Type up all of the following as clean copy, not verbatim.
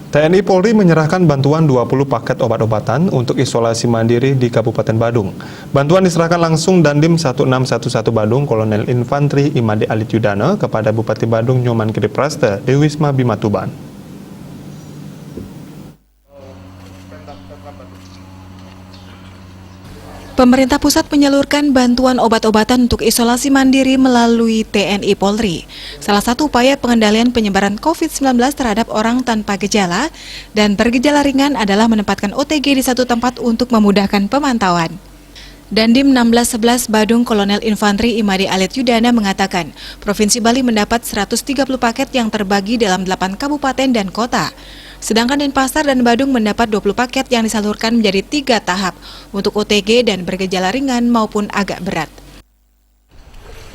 TNI Polri menyerahkan bantuan 20 paket obat-obatan untuk isolasi mandiri di Kabupaten Badung. Bantuan diserahkan langsung Dandim 1611 Badung Kolonel Infantri Imade Alit Yudana kepada Bupati Badung Nyoman Giri Prasta di Wisma Bima Tuban. Pemerintah pusat menyalurkan bantuan obat-obatan untuk isolasi mandiri melalui TNI Polri. Salah satu upaya pengendalian penyebaran COVID-19 terhadap orang tanpa gejala dan bergejala ringan adalah menempatkan OTG di satu tempat untuk memudahkan pemantauan. Dandim 1611 Badung Kolonel Infantri Imade Alit Yudana mengatakan, Provinsi Bali mendapat 130 paket yang terbagi dalam 8 kabupaten dan kota. Sedangkan Denpasar dan Badung mendapat 20 paket yang disalurkan menjadi 3 tahap untuk OTG dan bergejala ringan maupun agak berat.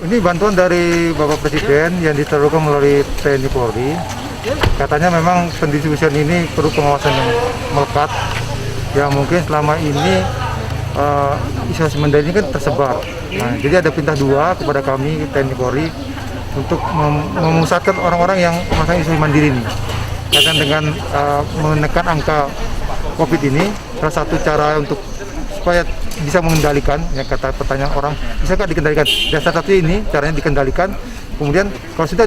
Ini bantuan dari Bapak Presiden yang diterapkan melalui TNI Polri. Katanya memang pendistribusian ini perlu pengawasan yang melekat. Yang mungkin selama ini isolasi mandiri ini kan tersebar. Nah, jadi ada perintah 2 kepada kami TNI Polri untuk memusatkan orang-orang yang melakukan isolasi mandiri ini. Karena dengan menekan angka COVID ini, salah satu cara untuk supaya bisa mengendalikan, yang kata pertanyaan orang, bisa nggak dikendalikan? Dan salah satu ini caranya dikendalikan. Kemudian kalau sudah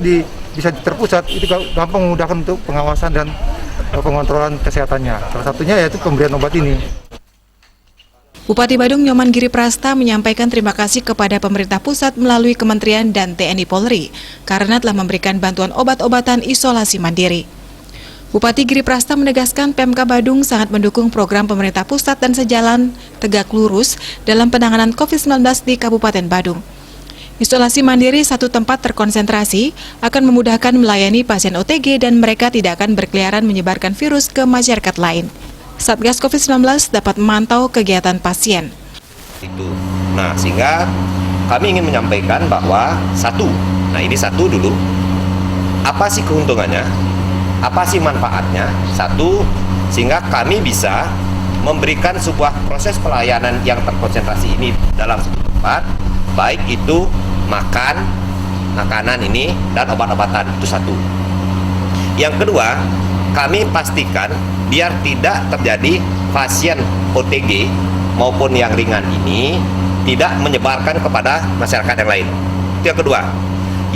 bisa terpusat, itu gampang memudahkan untuk pengawasan dan pengontrolan kesehatannya. Salah satunya yaitu pemberian obat ini. Bupati Badung Nyoman Giri Prasta menyampaikan terima kasih kepada pemerintah pusat melalui Kementerian dan TNI Polri karena telah memberikan bantuan obat-obatan isolasi mandiri. Bupati Giri Prasta menegaskan Pemka Badung sangat mendukung program pemerintah pusat dan sejalan tegak lurus dalam penanganan COVID-19 di Kabupaten Badung. Isolasi mandiri satu tempat terkonsentrasi akan memudahkan melayani pasien OTG dan mereka tidak akan berkeliaran menyebarkan virus ke masyarakat lain. Satgas COVID-19 dapat memantau kegiatan pasien. Nah, sehingga kami ingin menyampaikan bahwa ini satu dulu, apa sih keuntungannya? Apa sih manfaatnya? Satu, sehingga kami bisa memberikan sebuah proses pelayanan yang terkonsentrasi ini dalam satu tempat, baik itu makanan ini dan obat-obatan, itu satu. Yang kedua, kami pastikan biar tidak terjadi pasien OTG maupun yang ringan ini tidak menyebarkan kepada masyarakat yang lain. Itu yang kedua.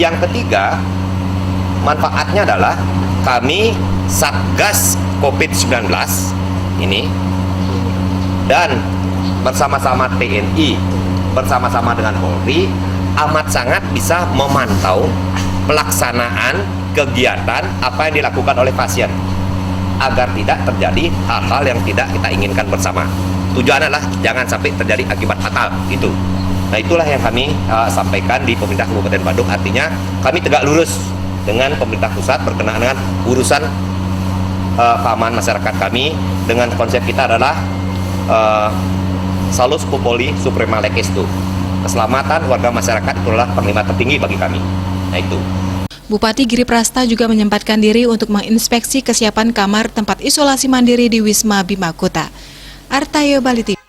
Yang ketiga, manfaatnya adalah kami Satgas COVID-19 ini dan bersama-sama TNI, bersama-sama dengan Polri, amat sangat bisa memantau pelaksanaan kegiatan apa yang dilakukan oleh pasien agar tidak terjadi hal-hal yang tidak kita inginkan bersama. Tujuannya adalah jangan sampai terjadi akibat fatal gitu. Nah, itulah yang kami sampaikan di pemerintah Kabupaten Badung. Artinya kami tegak lurus dengan pemerintah pusat berkenaan dengan urusan keamanan masyarakat kami dengan konsep kita adalah Salus Populi Suprema Lex Esto. Keselamatan warga masyarakat itulah panglima tertinggi bagi kami. Nah, itu. Bupati Giri Prasta juga menyempatkan diri untuk menginspeksi kesiapan kamar tempat isolasi mandiri di Wisma Bima Kota. Artayo Bali TV.